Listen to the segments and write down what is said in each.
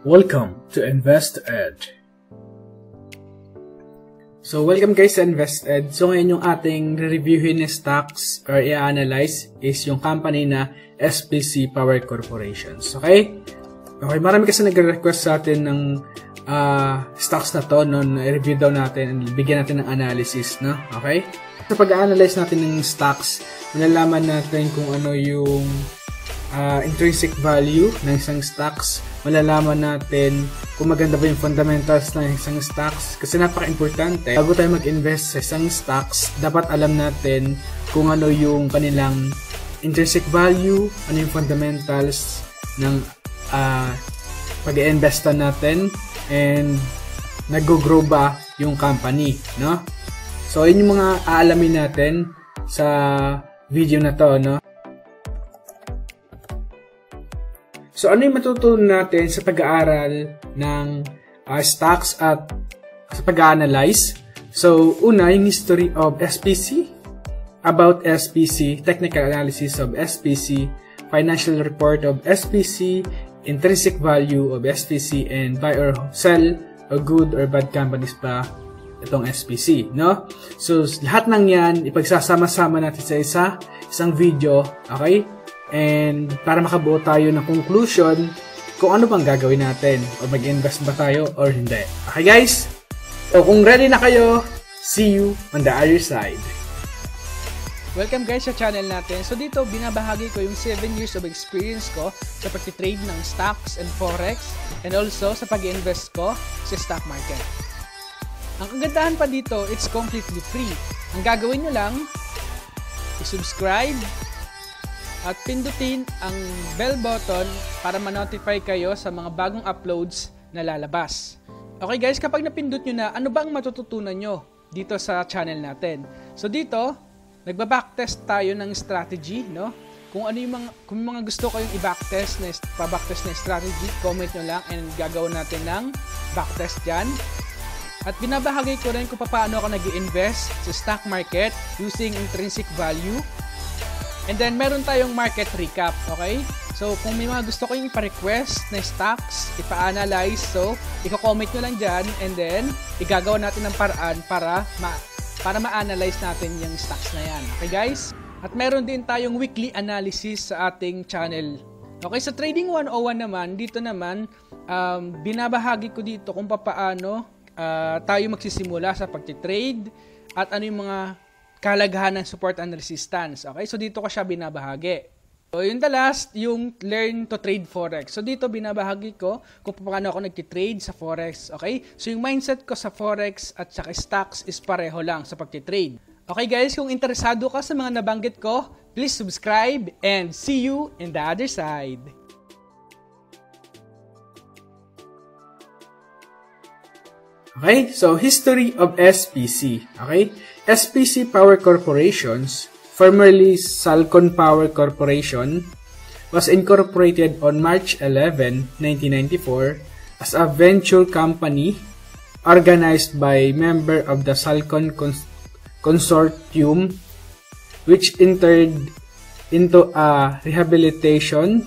Welcome to InvestEd. So, welcome guys sa InvestEd. So, ngayon yung ating reviewin na stocks or i-analyze is yung company na SPC Power Corporations. Okay? Okay, marami kasi nagre-request sa atin ng stocks na to, no? I-review daw natin, bigyan natin ng analysis, no? Okay? Sa pag-analyze natin ng stocks, malalaman natin kung ano yung intrinsic value ng isang stocks, malalaman natin kung maganda ba yung fundamentals ng isang stocks, kasi napaka-importante. Bago tayo mag-invest sa isang stocks, dapat alam natin kung ano yung kanilang intrinsic value, ano yung fundamentals ng pag-i-investa natin, and nag-grow ba yung company, no? So, yun yung mga aalamin natin sa video na to, no? So, ano yung matutunan natin sa pag-aaral ng stocks at sa pag-analyze? So, una, yung history of SPC, about SPC, technical analysis of SPC, financial report of SPC, intrinsic value of SPC, and buy or sell or good or bad companies pa itong SPC, no? So, lahat ng yan, ipagsasama-sama natin sa isang video, okay? And para makabuo tayo ng conclusion kung ano bang gagawin natin o mag-invest ba tayo or hindi. Okay guys? So kung ready na kayo, see you on the other side. Welcome guys sa channel natin. So dito binabahagi ko yung 7 years of experience ko sa pag-trade ng stocks and forex, and also sa pag-invest ko sa stock market. Ang kagandahan pa dito, it's completely free. Ang gagawin nyo lang, i-subscribe at pindutin ang bell button para ma-notify kayo sa mga bagong uploads na lalabas. Okay guys, kapag napindot nyo na, ano ba ang matututunan nyo dito sa channel natin? So dito, nagba-backtest tayo ng strategy, no? Kung ano yung mga gusto ko yung i-backtest na strategy, comment nyo lang and gagawin natin ng backtest dyan. At binabahagi ko rin kung paano ako nag-i-invest sa stock market using intrinsic value. And then, meron tayong market recap, okay? So, kung may mga gusto ko yung ipa-request na stocks, ipa-analyze, so, i-comment nyo lang dyan, and then, igagawa natin ng paraan para ma-analyze natin yung stocks na yan. Okay, guys? At meron din tayong weekly analysis sa ating channel. Okay, sa Trading 101 naman, dito naman, binabahagi ko dito kung paano tayo magsisimula sa pag-trade at ano yung mga kalagahan ng support and resistance. Okay? So, dito ko siya binabahagi. So, yung the last, yung learn to trade Forex. So, dito binabahagi ko kung paano ako nag-trade sa Forex. Okay? So, yung mindset ko sa Forex at saka stocks is pareho lang sa pag-trade. Okay guys, kung interesado ka sa mga nabanggit ko, please subscribe and see you in the other side. Okay, so history of SPC. Okay, SPC Power Corporations, formerly Salcon Power Corporation, was incorporated on March 11, 1994 as a venture company organized by member of the Salcon Consortium, which entered into a rehabilitation,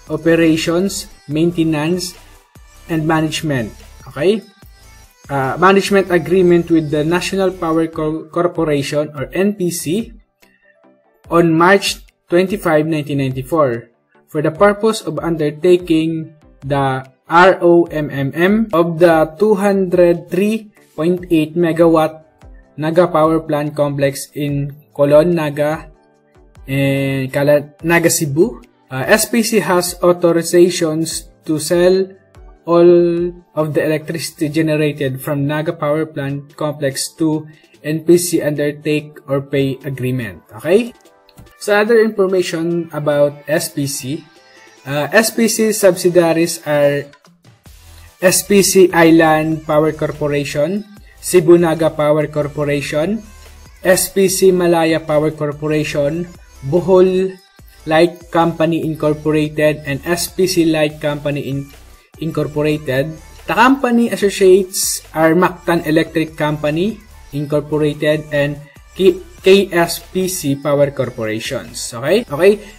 operations, maintenance, and management. Okay. Management agreement with the National Power Corporation or NPC on March 25, 1994 for the purpose of undertaking the ROMMM of the 203.8 megawatt Naga Power Plant Complex in Colon, Naga, and Naga, Cebu. SPC has authorizations to sell all of the electricity generated from Naga Power Plant Complex to NPC under take or pay agreement. Okay? So, other information about SPC. SPC subsidiaries are SPC Island Power Corporation, Cebu Naga Power Corporation, SPC Malaya Power Corporation, Bohol Light Company Incorporated, and SPC Light Company Incorporated. The company associates are Mactan Electric Company Incorporated and KSPC Power Corporations. Okay?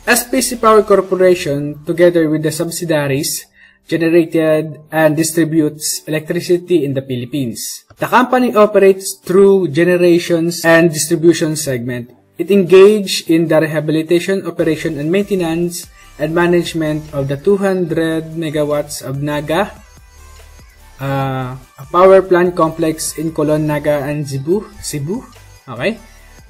SPC Power Corporation, together with the subsidiaries, generated and distributes electricity in the Philippines. The company operates through generations and distribution segment. It engaged in the rehabilitation, operation, and maintenance and management of the 200 megawatts of Naga, a power plant complex in Colon, Naga, and Cebu. Okay.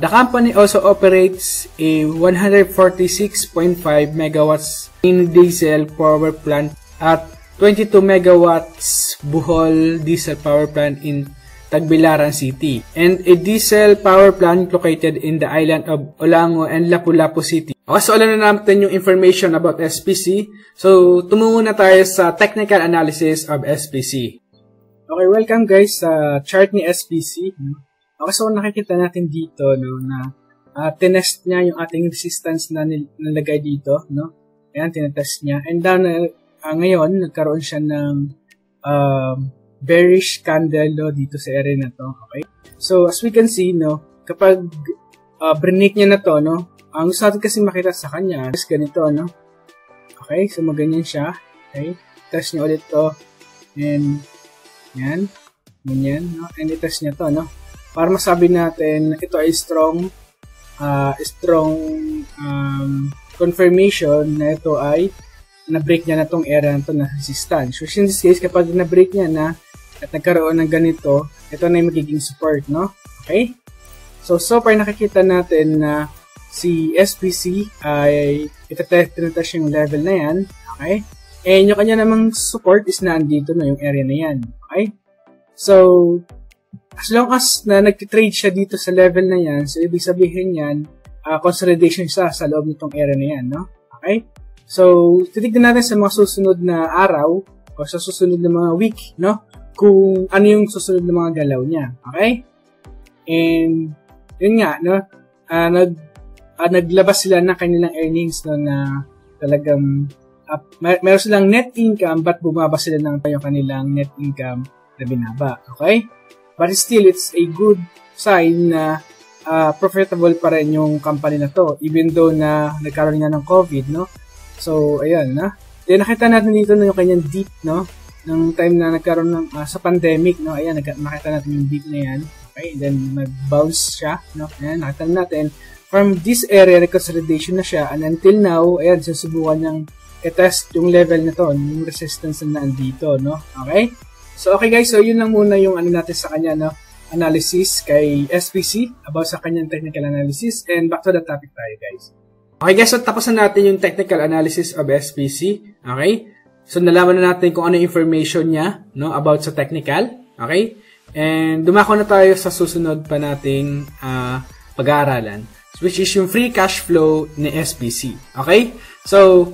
The company also operates a 146.5 megawatts in diesel power plant at 22 megawatts Bohol diesel power plant in Tagbilaran City, and a diesel power plant located in the island of Olango and Lapu-Lapu City. Okay, so alam na natin yung information about SPC. So, tumungo na tayo sa technical analysis of SPC. Okay, welcome guys sa chart ni SPC. Okay, so nakikita natin dito no, na tinest niya yung ating resistance na nilagay dito. No? Ayan, tinetest niya. And then, ngayon, nagkaroon siya ng bearish candle no, dito sa area na to. Okay? So, as we can see, no, kapag break niya na to, no, ang gusto natin kasi makita sa kanya is ganito, no? Okay? So, maganyan siya. Okay? Test niya ulit to. And, yan. Ganyan, no? And i-test niya to, no? Para masabi natin, ito ay strong confirmation na ito ay na-break niya na tong area na to na resistance. So, in this case, kapag na-break niya na at nagkaroon ng ganito, ito na yung magiging support, no? Okay? So far nakikita natin na si SPC ay itatest yung level na yan. Okay? And yung kanya namang support is nandito na yung area na yan. Okay? So, as long as na nag-trade siya dito sa level na yan, so ibig sabihin yan, consolidation siya sa loob nitong area na yan, no? Okay? So, titignan natin sa mga susunod na araw o sa susunod na mga week, no? Kung ano yung susunod na mga galaw niya. Okay? And, yun nga, no? Naglabas sila ng kanilang earnings, no, na talagang meron silang net income but bumaba sila ng yung kanilang net income na binaba. Okay? But still, it's a good sign na profitable pa rin yung company na to even though na nagkaroon nga ng COVID, no? So, ayan, na. Then, nakita natin dito na yung kanyang dip, no? Nung time na nagkaroon ng, sa pandemic, no? Ayan, nakita natin yung dip na yan. Okay? Then, nag-bounce siya, no? Ayan, nakita natin. From this area, consolidation na siya. And until now, ayan, susubukan niyang i-test yung level na to, yung resistance na nandito, no? Okay? So, okay guys. So, yun lang muna yung ano natin sa kanya, no? Analysis kay SPC about sa kanyang technical analysis. And back to the topic tayo, guys. Okay guys, so tapos na natin yung technical analysis of SPC. Okay? So nalaman na natin kung ano yung information niya, no, about sa technical. Okay? And dumako na tayo sa susunod pa nating pag-aaralan, which is yung free cash flow ni SPC. Okay? So,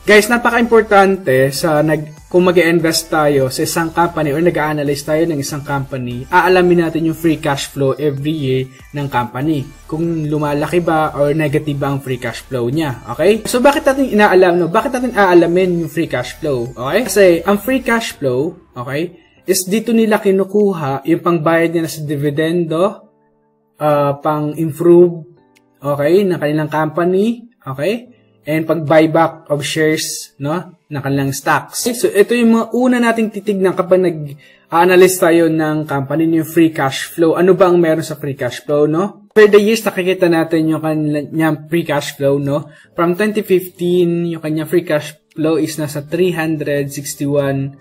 guys, napaka-importante sa kung mag-invest tayo sa isang company or nag-analyze tayo ng isang company, aalamin natin yung free cash flow every year ng company. Kung lumalaki ba or negative ba ang free cash flow niya. Okay? So, bakit natin inaalam, no? Bakit natin aalamin yung free cash flow? Okay? Kasi, ang free cash flow, okay, is dito nila kinukuha yung pangbayad nila sa dividendo, pang-improve, okay, ng kanilang company, okay? And pag-buyback of shares, no, ng kanilang stocks. So, ito yung mga una nating titignan kapag nag-analyze tayo ng company, yung free cash flow. Ano ba ang meron sa free cash flow, no? For the years, nakikita natin yung kanyang free cash flow, no? From 2015, yung kanyang free cash flow is nasa 361.20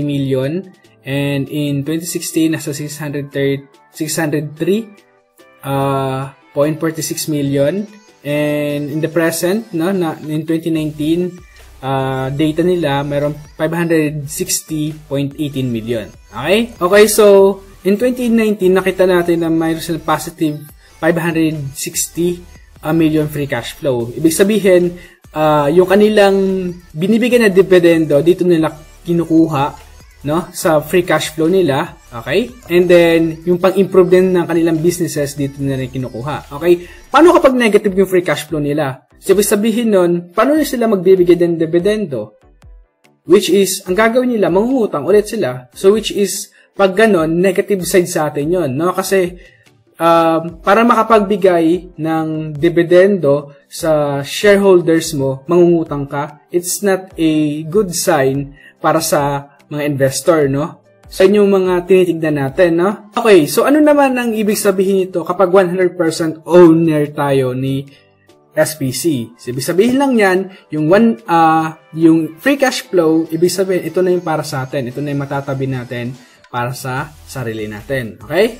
million. And in 2016, nasa 603.46 million. And in the present, no, in 2019, data nila, mayroong 560.18 million. Okay? Okay, so, in 2019, nakita natin na mayroon silang positive 560 million free cash flow. Ibig sabihin, yung kanilang binibigyan na dividendo, dito nila kinukuha, no, sa free cash flow nila. Okay? And then, yung pang-improve din ng kanilang businesses, dito na rin kinukuha. Okay? Paano kapag negative yung free cash flow nila? So, sabihin nun, paano sila magbibigay ng dividendo? Which is, ang gagawin nila, mangungutang ulit sila. So, which is, pag ganon, negative side sa atin yun. No? Kasi, para makapagbigay ng dividendo sa shareholders mo, mangungutang ka, it's not a good sign para sa mga investor, no? Sa inyong mga tinitignan natin, no? Okay, so ano naman ang ibig sabihin nito kapag 100% owner tayo ni SPC? So, ibig sabihin lang yan, yung free cash flow, ibig sabihin, ito na yung para sa atin. Ito na yung matatabi natin para sa sarili natin. Okay?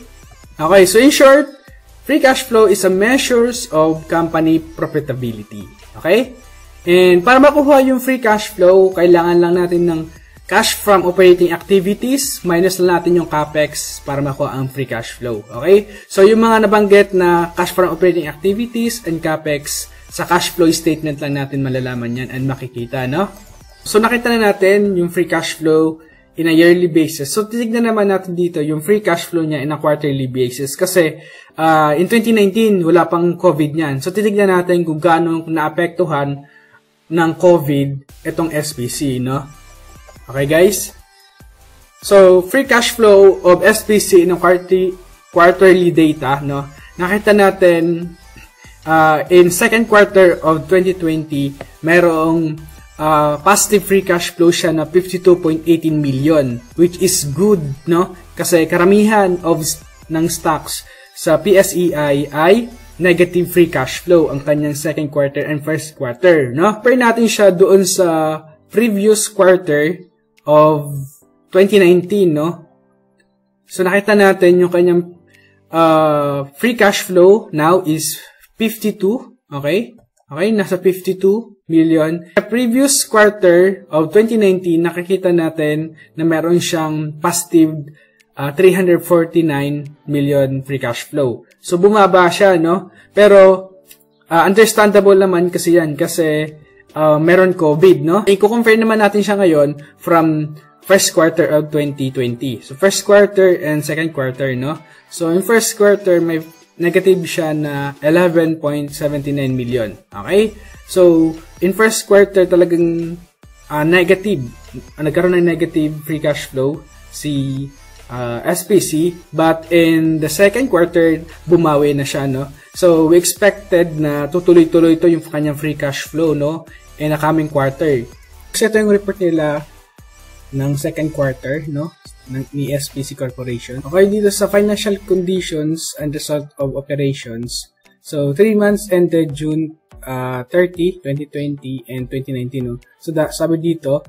Okay, so in short, free cash flow is a measures of company profitability. Okay? And para makuha yung free cash flow, kailangan lang natin ng cash from operating activities, minus lang natin yung capex para makuha ang free cash flow. Okay? So, yung mga nabanggit na cash from operating activities and capex, sa cash flow statement lang natin malalaman yan and makikita, no? So, nakita na natin yung free cash flow in a yearly basis. So, titignan naman natin dito yung free cash flow niya in a quarterly basis. Kasi, in 2019, wala pang COVID niyan. So, titignan natin kung gaano naapektuhan ng COVID itong SPC, no? Okay, guys? So, free cash flow of SPC in a quarterly data, no? Nakita natin in second quarter of 2020, mayroong positive free cash flow siya na 52.18 million, which is good, no? Kasi karamihan ng stocks sa PSEI ay negative free cash flow ang kanyang second quarter and first quarter, no? Compare natin siya doon sa previous quarter of 2019, no? So, nakita natin yung kanyang free cash flow now is 52, okay? Okay, nasa 52 million. Sa previous quarter of 2019, nakikita natin na meron siyang positive 349 million free cash flow. So, bumaba siya, no? Pero, understandable naman kasi yan, kasi meron COVID, no? I-compare naman natin siya ngayon from first quarter of 2020. So, first quarter and second quarter, no? So, in first quarter, may negative siya na 11.79 million. Okay? So, in first quarter, talagang negative. Nagkaroon ng negative free cash flow si SPC. But in the second quarter, bumawi na siya, no? So, we expected na tutuloy-tuloy ito yung kanyang free cash flow, no? In the coming quarter. Kasi ito yung report nila ng second quarter, no? Ni SPC Corporation. Okay, dito sa financial conditions and result of operations. So, 3 months ended June 30, 2020 and 2019, no? So, sabi dito,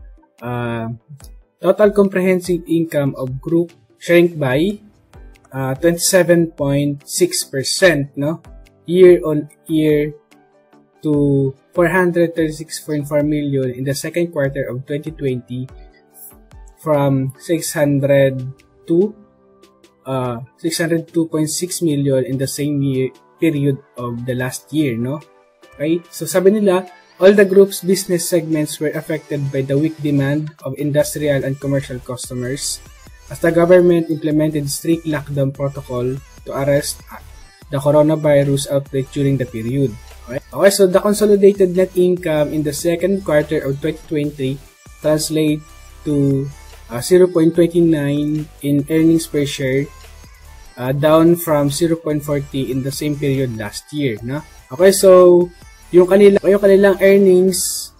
total comprehensive income of group shrank by 27.6%, no? Year on year to 436.4 million in the second quarter of 2020 from 602.6 million in the same year period of the last year, no? Okay? So, sabi nila, all the group's business segments were affected by the weak demand of industrial and commercial customers as the government implemented strict lockdown protocol to arrest the coronavirus outbreak during the period. Okay, so the consolidated net income in the second quarter of 2020 translate to 0.29 in earnings per share, down from 0.40 in the same period last year, no? Okay, so yung kanilang earnings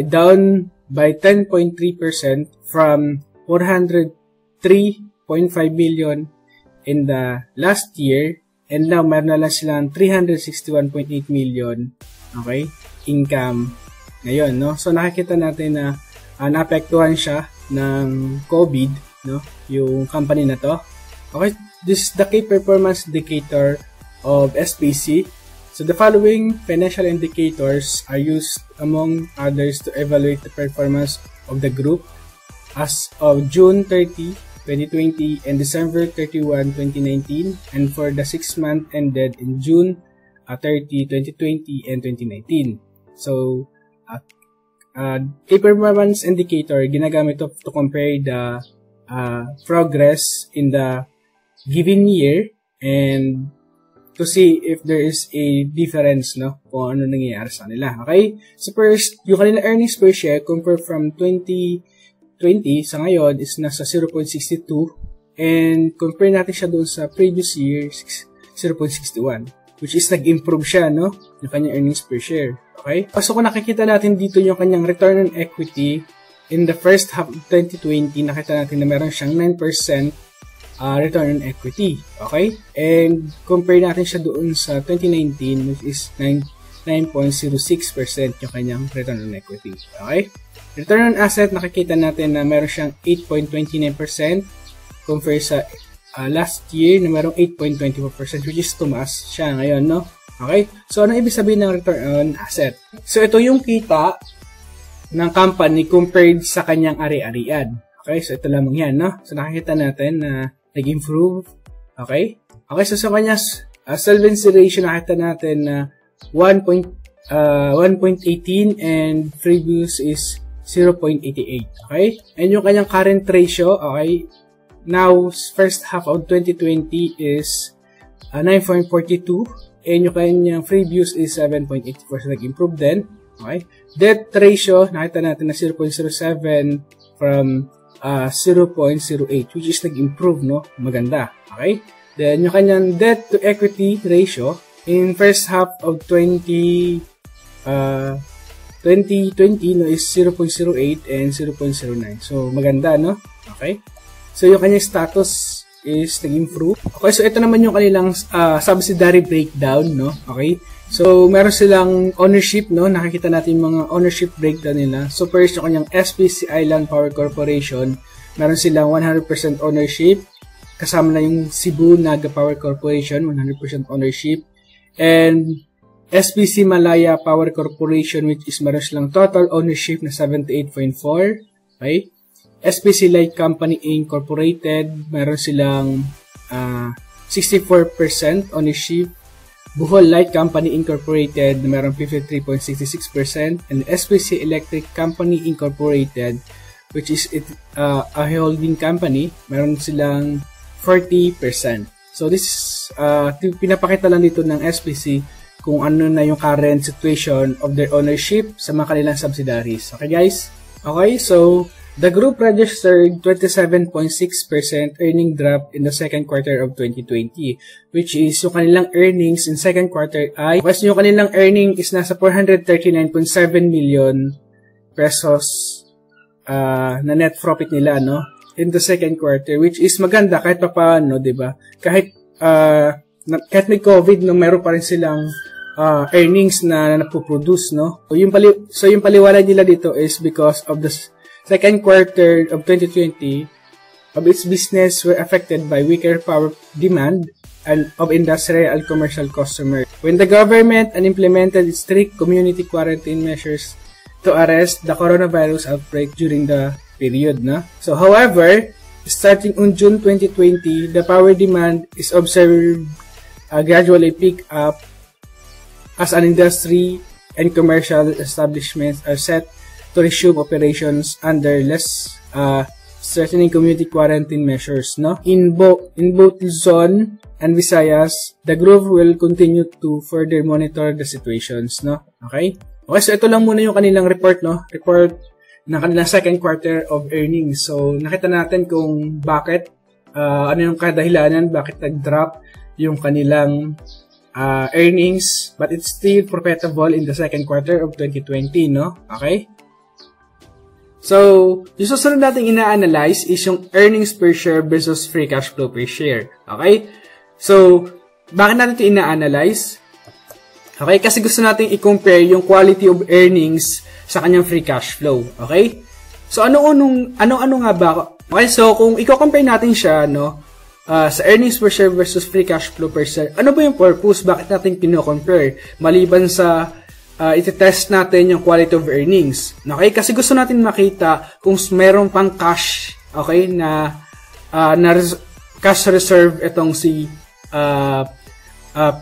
down by 10.3% from 403.5 million in the last year. And now, meron na lang silang 361.8 million, okay, income ngayon, no? So, nakikita natin na naapektuhan siya ng COVID, no? Yung company na to. Okay, this is the key performance indicator of SPC. So, the following financial indicators are used among others to evaluate the performance of the group as of June 30, 2020 and December 31, 2019, and for the 6 months ended in June 30, 2020 and 2019. So, key performance indicator, ginagamit to compare the progress in the given year and to see if there is a difference, no, kung ano nangyayari sa nila. Okay? So, first, yung kanila earnings per share compare from 2020 sa ngayon is nasa 0.62 and compare natin siya doon sa previous year 0.61, which is nag-improve siya, no? Yung kanyang earnings per share. Okay? So, kung nakikita natin dito yung kanyang return on equity in the first half of 2020, nakita natin na meron siyang 9% return on equity. Okay? And compare natin siya doon sa 2019, which is 9.06% yung kanyang return on equity. Okay? Return on asset, nakikita natin na meron siyang 8.29% compare sa last year na merong 8.24%, which is tumaas siya ngayon, no? Okay? So, ano ibig sabihin ng return on asset? So, ito yung kita ng company compared sa kanyang ari-arian. Okay? So, ito lamang yan, no? So, nakikita natin na nag-improve. Okay? Okay, so sa kanyang solvency ratio, nakita natin na 1.18 and previous is 0.88. Okay? And yung kanyang current ratio, okay, now, first half of 2020 is 9.42. And yung kanyang previous is 7.84. So, nag-improve din. Okay? Debt ratio, nakita natin na 0.07 from 0.08, which is nag-improve, no? Maganda. Okay? Then, yung kanyang debt to equity ratio in first half of 2020, no, is 0.08 and 0.09. So, maganda, no? Okay? So, yung kanyang status is nag-improve. Okay, so ito naman yung kanilang subsidiary breakdown, no? Okay? So, meron silang ownership, no? Nakikita natin yung mga ownership breakdown nila. So, first, yung kanyang SPC Island Power Corporation, meron silang 100% ownership. Kasama na yung Cebu Naga Power Corporation, 100% ownership. And SPC Malaya Power Corporation, which is meron silang total ownership na 78.4. Okay? SPC Light Company Incorporated, meron silang 64% ownership. Bohol Light Company Incorporated, meron 53.66%. And SPC Electric Company Incorporated, which is a holding company, meron silang 40%. So this is, pinapakita lang dito ng SPC kung ano na yung current situation of their ownership sa mga kanilang subsidiaries. Okay guys? Okay, so the group registered 27.6% earning drop in the second quarter of 2020, which is yung kanilang earnings in second quarter ay, yung kanilang earning is nasa 439.7 million pesos na net profit nila, no? In the second quarter, which is maganda kahit pa paano, diba? Kahit may COVID, no, meron pa rin silang earnings na napoproduce, no? So yung paliwanag nila dito is because of the second quarter of 2020 of its business were affected by weaker power demand and of industrial and commercial customers. When the government implemented strict community quarantine measures to arrest the coronavirus outbreak during the period, no? So, however, starting on June 2020, the power demand is observed gradually pick up as an industry and commercial establishments are set to resume operations under less strengthening community quarantine measures, no? In both Luzon and Visayas, the group will continue to further monitor the situations, no? Okay? Okay, so ito lang muna yung kanilang report, no? Report ng kanilang second quarter of earnings. So, nakita natin kung bakit, ano yung kadahilanan, bakit nag-drop yung kanilang earnings, but it's still profitable in the second quarter of 2020, no? Okay? So, yung susunod natin ina-analyze is yung earnings per share versus free cash flow per share. Okay? So, bakit natin ito ina-analyze? Okay? Kasi gusto natin i-compare yung quality of earnings sa kanyang free cash flow. Okay? So, ano nga ba? Okay, so, kung i-compare natin siya, no, sa earnings per share versus free cash flow per share, ano ba yung purpose? Bakit natin pino-compare? Maliban sa iti-test natin yung quality of earnings. Okay? Kasi gusto natin makita kung meron pang cash, okay, na cash reserve itong si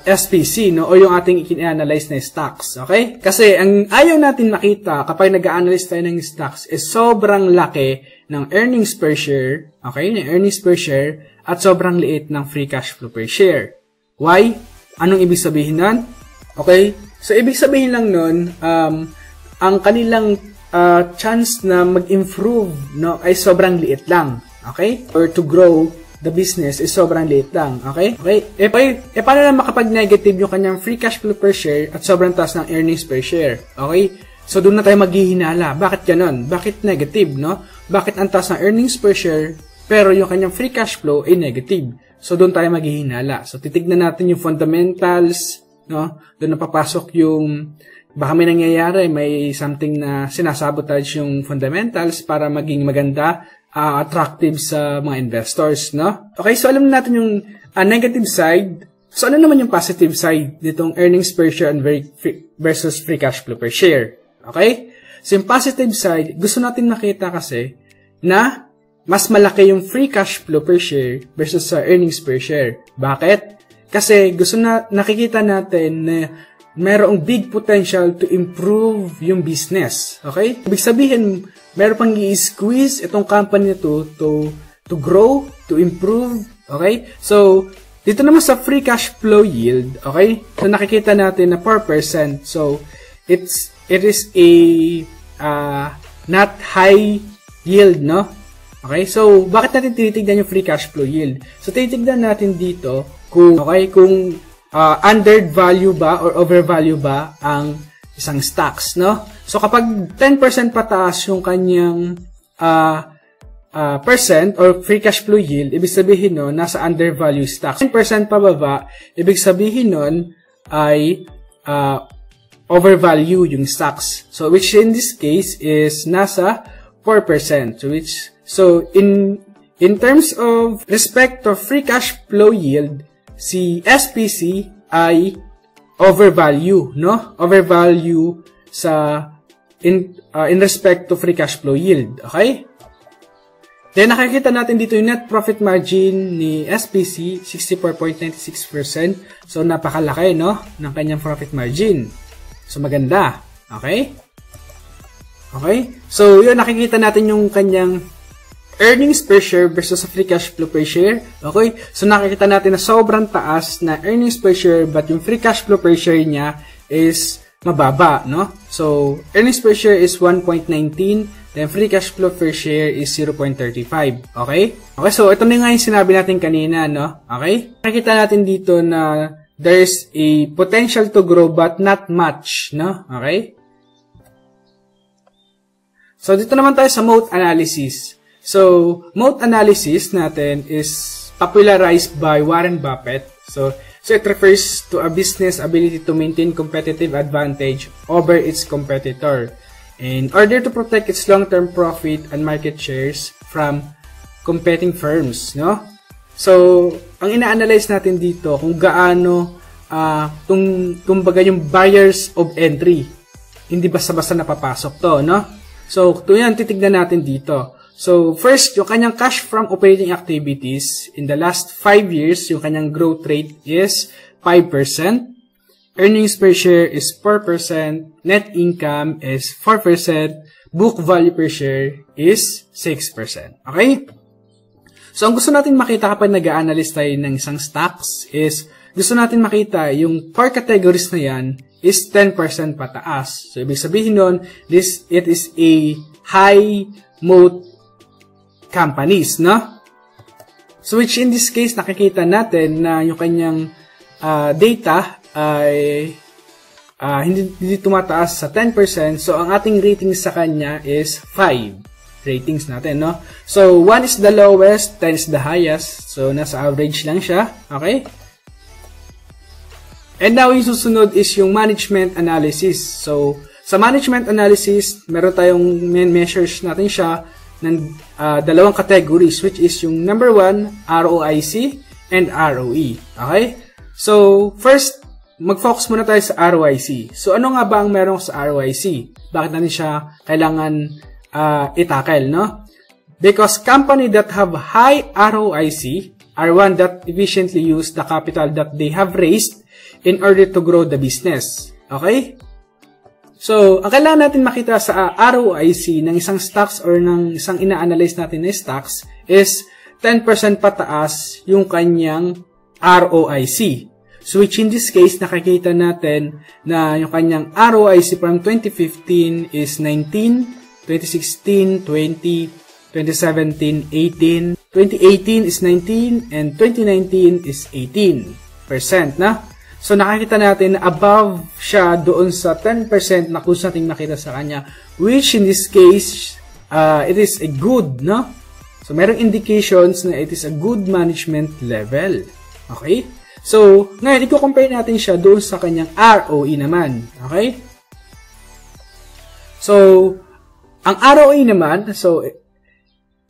SPC, no, o yung ating i-analyze na stocks. Okay? Kasi ang ayaw natin makita kapag nag-analyze tayo ng stocks is sobrang laki ng earnings per share, okay, ng earnings per share, at sobrang liit ng free cash flow per share. Why? Anong ibig sabihin nun? Okay? So, ibig sabihin lang nun, ang kanilang chance na mag-improve, no, ay sobrang liit lang. Okay? Or to grow the business is sobrang liit lang. Okay? Paano lang makapag-negative yung kanyang free cash flow per share at sobrang taas ng earnings per share? Okay? So, doon na tayo maghihinala. Bakit ganon? Bakit negative, no? Bakit ang taas ng earnings per share pero yung kanyang free cash flow ay negative? So, doon tayo maghihinala. So, titignan natin yung fundamentals, no? Doon na papasok yung baka may nangyayari, may something na sinasabotage yung fundamentals para maging maganda, attractive sa mga investors, no? Okay, so alam natin yung negative side. So ano naman yung positive side ditong earnings per share and versus free cash flow per share? Okay? So yung positive side, gusto natin makita kasi na mas malaki yung free cash flow per share versus sa earnings per share. Bakit? Kasi nakikita natin na merong big potential to improve yung business. Okay? Ibig sabihin, meron pang i-squeeze itong company na to grow, to improve. Okay? So, dito naman sa free cash flow yield, okay? So, nakikita natin na 4%. So, it is a not high yield, no? Okay? So, bakit natin tinitignan yung free cash flow yield? So, tinitignan natin dito kung undervalue ba or overvalue ba ang isang stocks, no? So, kapag 10% pataas yung kanyang percent or free cash flow yield, ibig sabihin nun, nasa undervalue stocks. 10% pababa, ibig sabihin nun ay overvalue yung stocks. So, which in this case is nasa 4%. So, in terms of respect of free cash flow yield, si SPC ay overvalue, no? Overvalue sa in respect to free cash flow yield, okay? Then nakikita natin dito yung net profit margin ni SPC, 64.96%. So napakalaki, no, ng kanyang profit margin. So maganda, okay? Okay? So yun, nakikita natin yung kanyang earnings per share versus free cash flow per share. Okay? So, nakikita natin na sobrang taas na earnings per share but yung free cash flow per share niya is mababa, no? So, earnings per share is 1.19, then free cash flow per share is 0.35. Okay? Okay, so ito na nga yung sinabi natin kanina, no? Okay? Nakikita natin dito na there's a potential to grow but not much, no? Okay? So, dito naman tayo sa MOAT analysis. So, MOAT analysis natin is popularized by Warren Buffett. So it refers to a business ability to maintain competitive advantage over its competitor in order to protect its long-term profit and market shares from competing firms, no? So, ang ina-analyze natin dito kung gaano kumbaga yung barriers of entry. Hindi basta-basta napapasok to, no? So, ito yan, titignan natin dito. So, first, yung kanyang cash from operating activities in the last 5 years, yung kanyang growth rate is 5%. Earnings per share is 4%. Net income is 4%. Book value per share is 6%. Okay? So, ang gusto natin makita kapag nag-a-analyze tayo ng isang stocks is gusto natin makita yung 4 categories na yan is 10% pataas. So, ibig sabihin nun, it is a high MOAT companies, no? So, which in this case, nakikita natin na yung kanyang data ay hindi tumataas sa 10%. So, ang ating ratings sa kanya is 5 ratings natin, no? So, 1 is the lowest, 10 is the highest. So, nasa average lang siya. Okay? And now, yung susunod is yung management analysis. So, sa management analysis, meron tayong main measures natin siya ng dalawang categories, which is yung number 1, ROIC and ROE. Okay? So, first, mag-focus muna tayo sa ROIC. So, ano nga ba ang meron sa ROIC? Bakit natin siya kailangan itackle, no? Because company that have high ROIC are one that efficiently use the capital that they have raised in order to grow the business. Okay? So, ang kailangan natin makita sa ROIC ng isang stocks or ng isang ina-analyze natin na stocks is 10% pataas yung kanyang ROIC. So, which in this case, nakikita natin na yung kanyang ROIC from 2015 is 19, 2016, 20, 2017, 18, 2018 is 19, and 2019 is 18% na. So, nakikita natin na above siya doon sa 10% na kung nating nakita sa kanya, which in this case, it is a good, no? So, merong indications na it is a good management level. Okay? So, ngayon, i-compare natin siya doon sa kanyang ROE naman. Okay? So, ang ROE naman, so,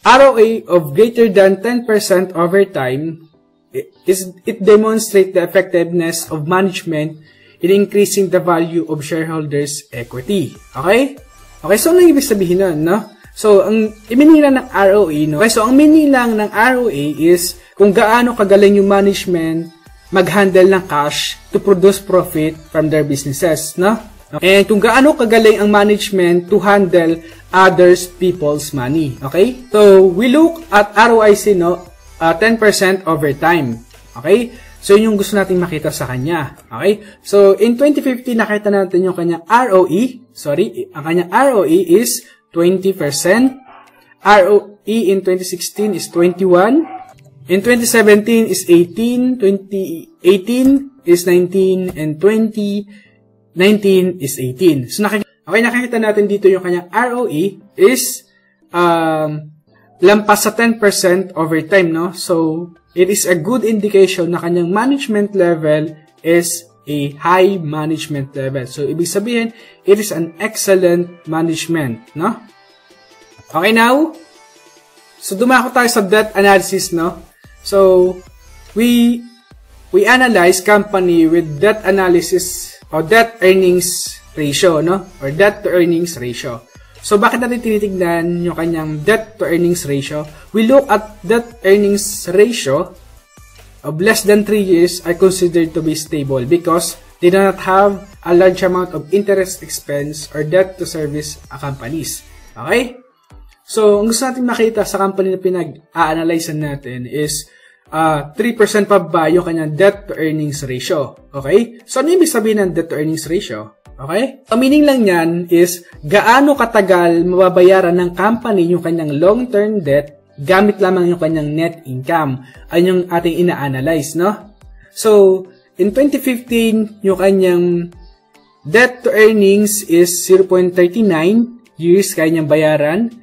ROE of greater than 10% over time, it demonstrates the effectiveness of management in increasing the value of shareholders' equity. Okay? Okay, so ano ibig sabihin nun, no? So, ang iminilang ng ROE, no? Okay, so ang minilang ng ROE is kung gaano kagaling yung management mag-handle ng cash to produce profit from their businesses, no? And kung gaano kagaling ang management to handle others people's money. Okay? So, we look at ROIC, no? 10% over time. Okay? So, yun yung gusto nating makita sa kanya. Okay? So, in 2015, nakita natin yung kanyang ROE. Sorry, ang kanyang ROE is 20%. ROE in 2016 is 21. In 2017 is 18. 2018 is 19. And 2019 is 18. So, nakikita natin dito yung kanyang ROE is lampas sa 10% over time, no? So, it is a good indication na kanyang management level is a high management level. So, ibig sabihin, it is an excellent management, no? Okay, now, so dumako tayo sa debt analysis, no? So, we analyze company with debt analysis or debt earnings ratio, no? Or debt to earnings ratio. So, bakit natin tinitignan yung kanyang debt to earnings ratio? We look at debt earnings ratio of less than 3 years are considered to be stable because they do not have a large amount of interest expense or debt to service companies. Okay? So, ang gusto natin makita sa company na pinag-a-analyze natin is 3% pa ba yung kanyang debt to earnings ratio. Okay? So, ano ibig sabihin ng debt to earnings ratio? Okay? Ang meaning lang yan is gaano katagal mababayaran ng company yung kanyang long-term debt gamit lamang yung kanyang net income. Ay yung ating ina-analyze, no? So, in 2015, yung kanyang debt to earnings is 0.39 years kaya niyang bayaran.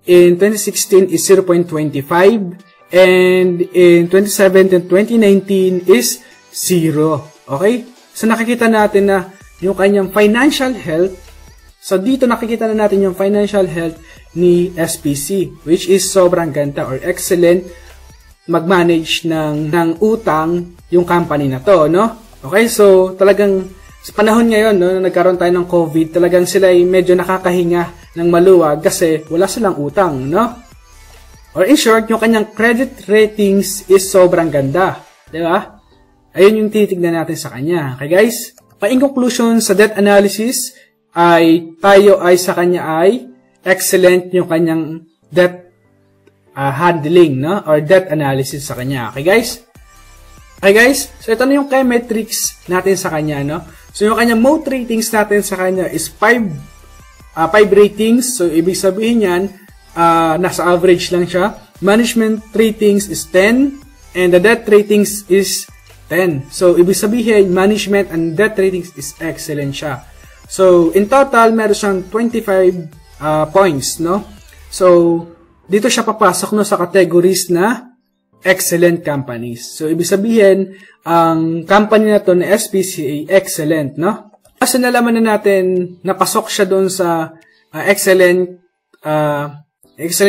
In 2016 is 0.25. And in 2017 and 2019 is 0. Okay? So, nakikita natin na yung kanyang financial health. So, dito nakikita na natin yung financial health ni SPC, which is sobrang ganda or excellent mag-manage ng utang yung company na to, no? Okay, so talagang sa panahon ngayon, no, na nagkaroon tayo ng COVID, talagang sila ay medyo nakakahinga ng maluwag kasi wala silang utang, no? Or in short, yung kanyang credit ratings is sobrang ganda, di ba? Ayun yung titignan natin sa kanya. Okay, guys? In conclusion, sa debt analysis, tayo ay sa kanya ay excellent yung kanyang debt handling, no? Or debt analysis sa kanya. Okay, guys? Okay, guys? So, ito na yung key metrics natin sa kanya, no? So, yung kanyang MOAT ratings natin sa kanya is 5 ratings. So, ibig sabihin yan, nasa average lang siya. Management ratings is 10. And the debt ratings is 10. So, ibig sabihin, management and debt ratings is excellent siya. So, in total, meron siyang 25 points, no? So, dito siya papasok, no, sa categories na excellent companies. So, ibig sabihin, ang company na to na SPC ay excellent, no? Kasi nalaman na natin, napasok siya doon sa excellent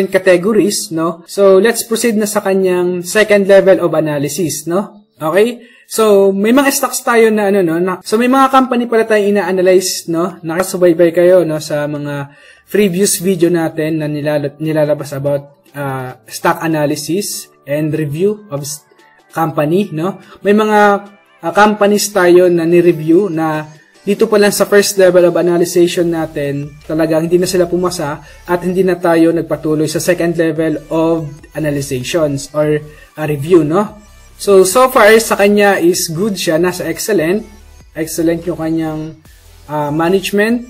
categories, no? So, let's proceed na sa kanyang second level of analysis, no? Okay? So, may mga stocks tayo na so may mga company pala tayo ina-analyze, no? Nakasubaybay kayo, no, sa mga previous video natin na nilalabas about stock analysis and review of company, no? May mga companies tayo na ni-review na dito pa lang sa first level of analysis natin, talagang hindi na sila pumasa at hindi na tayo nagpatuloy sa second level of analyzations or review, no? So far, sa kanya is good siya. Nasa excellent. Excellent yung kanyang management.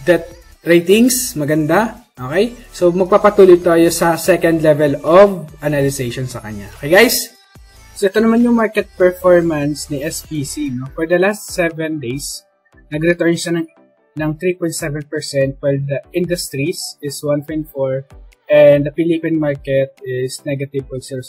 Debt ratings, maganda. Okay? So, magpapatuloy tayo sa second level of analyzation sa kanya. Okay, guys? So, ito naman yung market performance ni SPC. No? For the last 7 days, nag-return siya ng 3.7%, while the industries is 1.4%, and the Philippine market is negative 0.07.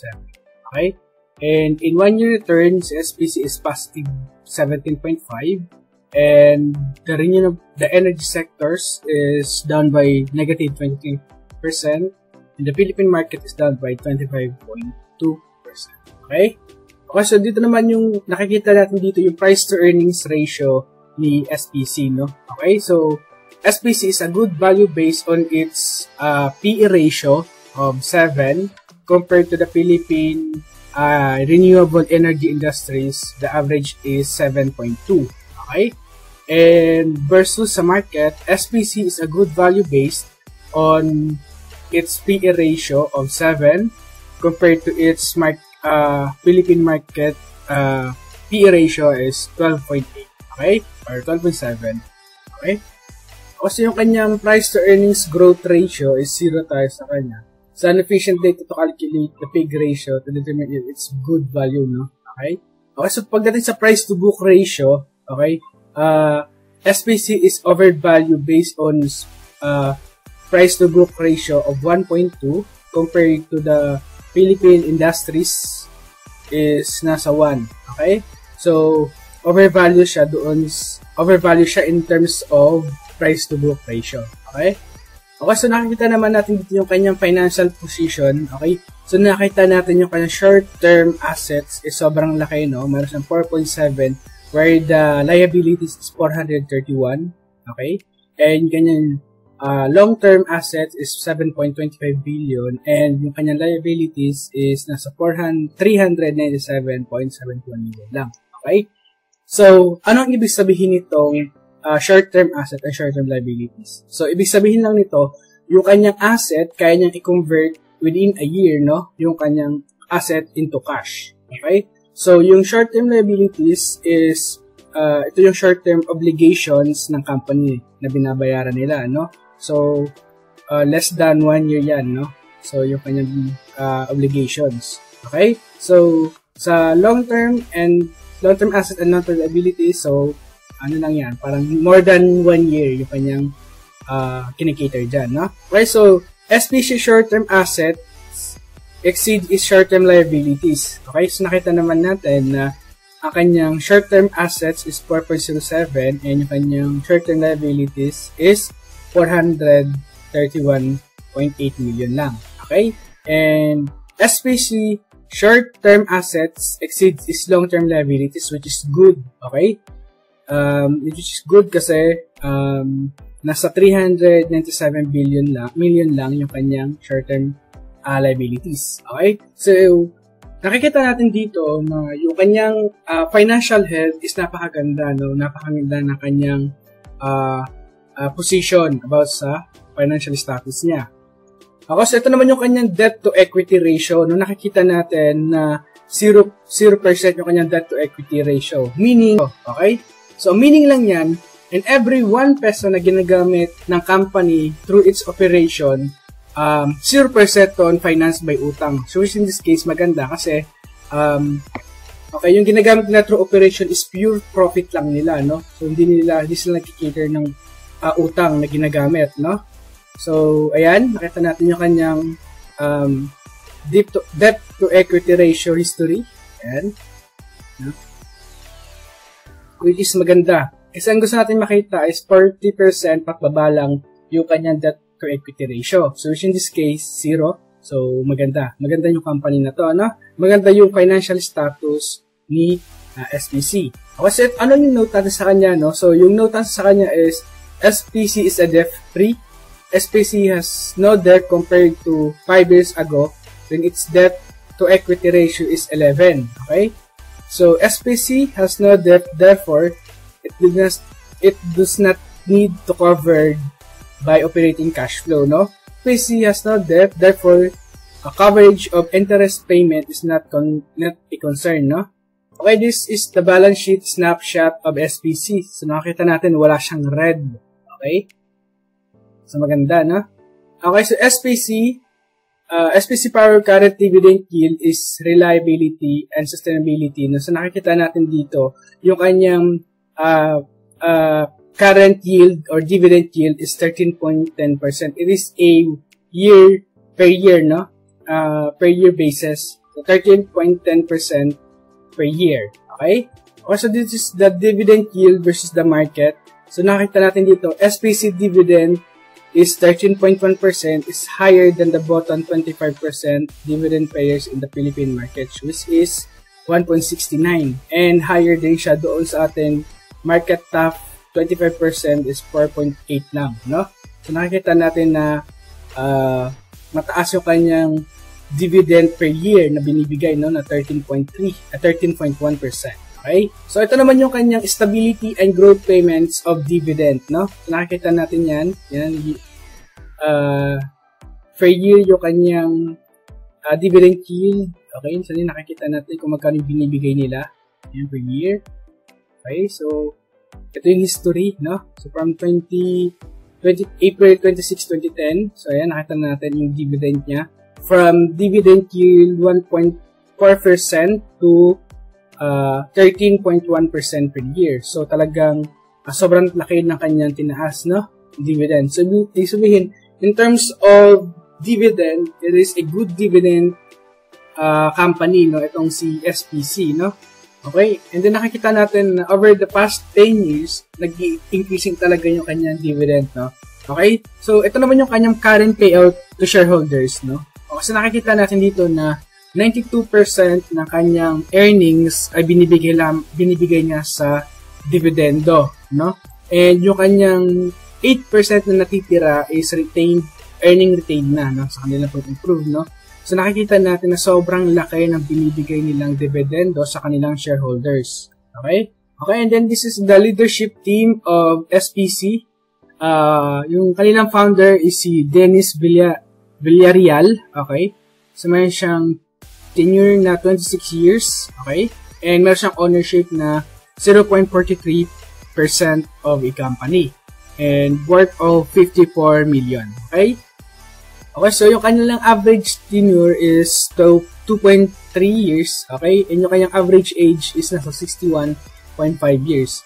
Okay? And in 1-year returns, SPC is positive 17.5%, and the energy sectors is down by negative 23%, and the Philippine market is down by 25.2%. Okay? Okay, so dito naman yung nakikita natin dito yung price to earnings ratio ni SPC, no? Okay, so SPC is a good value based on its PE ratio of 7 compared to the Philippine renewable energy industries. The average is 7.2. Okay? And versus sa market, SPC is a good value based on its PE ratio of 7 compared to its Philippine market PE ratio is 12.8. Okay? Or 12.7. Okay? Kasi yung kanyang price to earnings growth ratio is 0 tayo sa kanya. So, an efficient data to calculate the PEG ratio to determine if it's good value, no? Okay? Okay, so pagdating sa price to book ratio, okay, SPC is overvalued based on price to book ratio of 1.2 compared to the Philippine industries is nasa 1. Okay? So, overvalue siya in terms of price to book ratio. Okay? Okay, so nakikita naman natin dito yung kanyang financial position. Okay? So, nakita natin yung kanyang short-term assets is sobrang laki, no? Meron siyang 4.7, where the liabilities is 431. Okay? And kanyang long-term assets is 7.25 billion, and yung kanyang liabilities is nasa 397.71 million lang. Okay? So, ano ang ibig sabihin nitong short-term asset and short-term liabilities? So, ibig sabihin lang nito, yung kanyang asset, kaya niyang i-convert within a year, no? Yung kanyang asset into cash. Okay? So, yung short-term liabilities is, ito yung short-term obligations ng company na binabayaran nila, no? So, less than 1 year yan, no? So, yung kanyang obligations. Okay? So, sa long-term asset and long-term liabilities, so, ano lang yan, parang more than 1 year yung kanyang kinikater dyan, no? Okay, so, SPC short-term assets exceed its short-term liabilities. Okay, so nakita naman natin na ang kanyang short-term assets is 4.07 and yung kanyang short-term liabilities is 431.8 million lang. Okay, and SPC short-term assets exceeds its long-term liabilities, which is good. Okay, which is good kasi nasa 397 million lang yung kanyang short-term liabilities. Okay? So, nakikita natin dito na yung kanyang financial health is napakaganda, no? Napakaganda ng kanyang position about sa financial status niya. Okay, so ito naman yung kanyang debt to equity ratio. No, nakikita natin na 0% yung kanyang debt to equity ratio. Meaning, okay? So, meaning lang yan, and every 1 peso na ginagamit ng company through its operation, 0% on financed by utang. So, which in this case, maganda kasi, okay, yung ginagamit nila through operation is pure profit lang nila, no? So, hindi sila nagkikater ng utang na ginagamit, no? So, ayan, nakita natin yung kanyang debt to equity ratio history. Ayan. No? Which is maganda. Kasi ang gusto natin makita is 40% patbaba lang yung kanyang debt to equity ratio. So, which in this case, 0. So, maganda. Maganda yung company na to, ano? Maganda yung financial status ni SPC. Kasi ano yung note natin sa kanya, no? So, yung note natin sa kanya is SPC is a debt-free. SPC has no debt compared to 5 years ago when its debt to equity ratio is 11. Okay? So, SPC has no debt, therefore, it does not need to cover by operating cash flow, no? SPC has no debt, therefore, a coverage of interest payment is not a concern, no? Okay, this is the balance sheet snapshot of SPC. So, nakita natin wala siyang red. Okay? So, maganda, no? Okay, so SPC Power current dividend yield is reliability and sustainability. No? So nakikita natin dito, yung kanyang current yield or dividend yield is 13.10%. It is a year per year, no? Per year basis. So 13.10% per year. Okay? Also, this is the dividend yield versus the market. So nakita natin dito, SPC dividend is 13.1% is higher than the bottom 25% dividend payers in the Philippine market, which is 1.69, and higher din siya doon sa atin market top 25% is 4.8 lang, no? So nakikita natin na mataas yung kanyang dividend per year na binibigay, no, na 13.1%. Okay? So, ito naman yung kanyang stability and growth payments of dividend, no? So, nakikita natin yan. Yan, per year yung kanyang dividend yield. Okay? So, nakikita natin kung magkano yung binibigay nila. Yan, per year. Okay? So, ito yung history, no? So, from April 26, 2010. So, ayan, nakita natin yung dividend niya. From dividend yield 1.4% to 13.1% per year. So, talagang sobrang laki ng kanyang tinaas, no? Dividend. So, sabihin, in terms of dividend, it is a good dividend company, no? Itong si SPC, no? Okay? And then, nakikita natin na over the past 10 years, nag-increasing talaga yung kanyang dividend, no? Okay? So, ito naman yung kanyang current payout to shareholders, no? Okay, so, nakikita natin dito na 92% ng kanyang earnings ay binibigay niya sa dividendo, no? And yung kanyang 8% na natitira is retained na, no? Sa kanilang pag-improve, no? So nakikita natin na sobrang laki ng binibigay nilang dividendo sa kanilang shareholders. Okay? Okay, and then this is the leadership team of SPC. Yung kanilang founder is si Dennis Villarreal, okay? So mayroon siyang tenure na 26 years, okay? And meron siyang ownership na 0.43% of a company and worth of 54 million, okay? Okay, so yung kanilang average tenure is 2.3 years, okay? And yung kanyang average age is nasa 61.5 years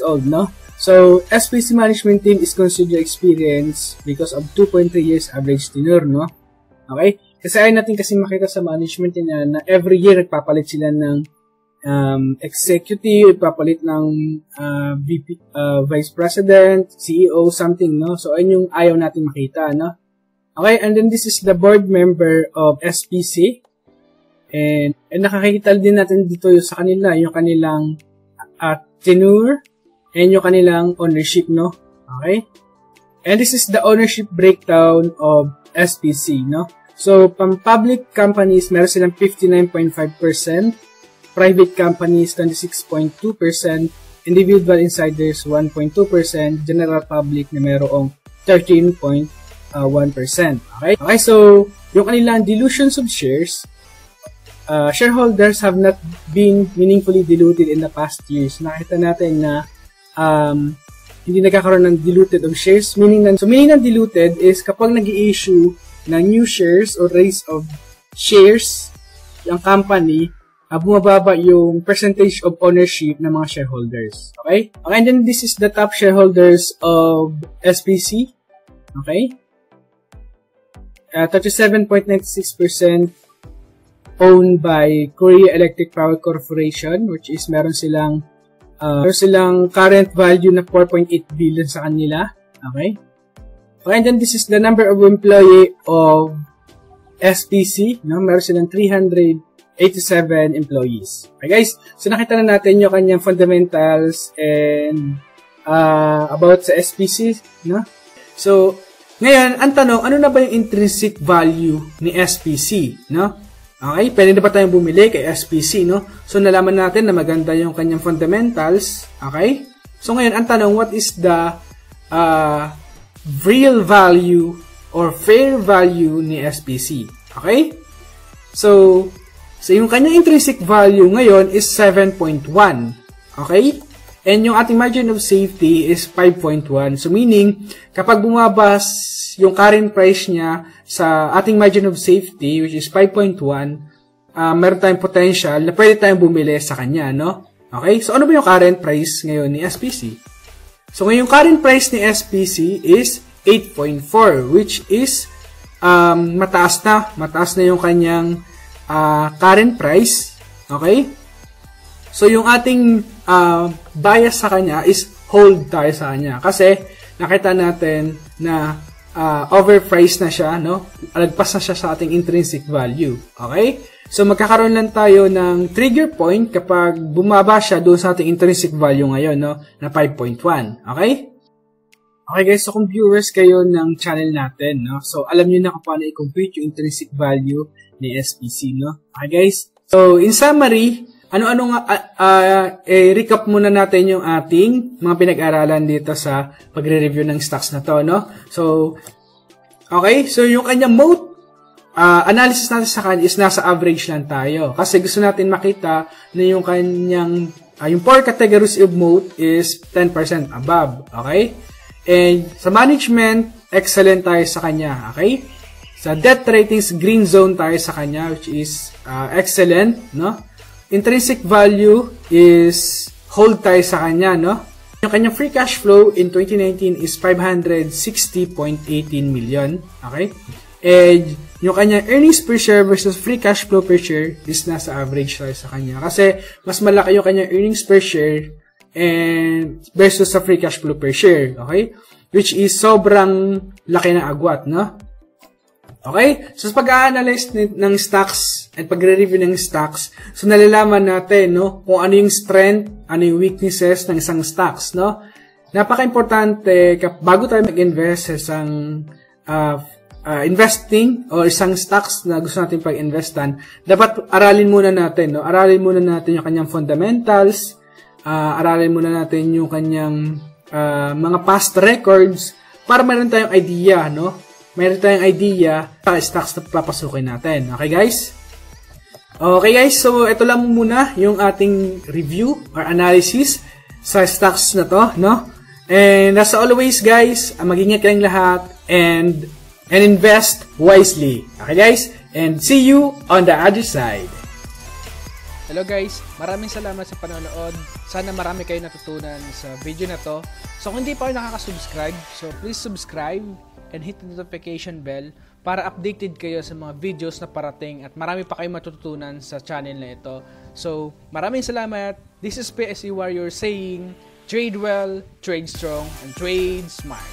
old, no? So, SPC management team is considered experienced because of 2.3 years average tenure, no? Okay? Kasi ayaw natin kasi makita sa management na every year nagpapalit sila ng executive, nagpapalit ng vice president, CEO, something, no? So, ayun yung ayaw natin makita, no? Okay, and then this is the board member of SPC. And nakakita din natin dito yung sa kanila, yung kanilang tenure and yung kanilang ownership, no? Okay? And this is the ownership breakdown of SPC, no? So, pang public companies, meron silang 59.5%, private companies, 26.2%, individual insiders, 1.2%, general public na merong 13.1%. Okay? Okay, so, yung kanilang dilutions of shares, shareholders have not been meaningfully diluted in the past years. Nakita natin na hindi nagkakaroon ng diluted of shares. Meaning ng diluted is kapag nag-i-issue ng new shares or raise of shares yung company, bumababa yung percentage of ownership ng mga shareholders. Okay? Okay, and then this is the top shareholders of SPC. Okay? 37.96% owned by Korea Electric Power Corporation, which is meron silang current value na 4.8 billion sa kanila. Okay? Okay, and then this is the number of employee of SPC. No? Meron silang 387 employees. Okay guys, so nakita na natin yung kanyang fundamentals and about sa SPC. No? So, ngayon, ang tanong, ano na ba yung intrinsic value ni SPC? No? Okay, pwede na ba tayong bumili kay SPC? No? So, nalaman natin na maganda yung kanyang fundamentals. Okay? So, ngayon, ang tanong, what is the real value or fair value ni SPC? Okay? So yung kanyang intrinsic value ngayon is 7.1. Okay? And yung ating margin of safety is 5.1. So meaning, kapag bumabas yung current price niya sa ating margin of safety, which is 5.1, meron tayong potential na pwede tayong bumili sa kanya, no? Okay? So ano ba yung current price ngayon ni SPC? So ngayon yung current price ni SPC is 8.4, which is mataas na. Mataas na yung kanyang current price. Okay? So yung ating bias sa kanya is hold tayo sa kanya. Kasi nakita natin na overpriced na siya, no? Alagpas na siya sa ating intrinsic value. Okay? So magkakaroon lang tayo ng trigger point kapag bumaba siya doon sa ating intrinsic value ngayon, no? Na 5.1. Okay? Okay guys, so kung viewers kayo ng channel natin, no? So alam niyo na kung paano i-compute yung intrinsic value ni SPC, no? Okay guys? So in summary, ano-ano nga, recap muna natin yung ating mga pinag-aralan dito sa pagre-review ng stocks na to, no? So, okay. So, yung kanyang MOAT, analysis natin sa kanya is nasa average lang tayo. Kasi gusto natin makita na yung kanyang, yung 4 categories of MOAT is 10% above, okay? And sa management, excellent tayo sa kanya, okay? Sa debt ratings, green zone tayo sa kanya, which is excellent, no? Intrinsic value is hold tayo sa kanya, no? Yung kanyang free cash flow in 2019 is 560.18 million. Okay? And yung kanyang earnings per share versus free cash flow per share is nasa average tayo sa kanya. Kasi mas malaki yung kanyang earnings per share and versus sa free cash flow per share. Okay? Which is sobrang laki na agwat, no? Okay? So, sa pag-a-analyze ng stocks at pagre-review ng stocks, so nalalaman natin, no, kung ano yung strength, ano yung weaknesses ng isang stocks, no? Napaka-importante, bago tayo mag-invest sa isang investing o isang stocks na gusto natin pag-investan, dapat aralin muna natin, no? Aralin muna natin yung kanyang fundamentals, aralin muna natin yung kanyang mga past records para meron tayong idea, no? Mayroon tayong idea sa stocks na papasukin natin. Okay, guys? Okay, guys. So, ito lang muna yung ating review or analysis sa stocks na to, no? And as always, guys, mag-ingat kayong lahat and invest wisely. Okay, guys? And see you on the other side. Hello guys, maraming salamat sa panonood. Sana marami kayo natutunan sa video na to. So kung hindi pa kayo nakaka-subscribe, so please subscribe and hit the notification bell para updated kayo sa mga videos na parating at marami pa kayong matututunan sa channel na ito. So maraming salamat. This is PSE Warrior saying, trade well, trade strong, and trade smart.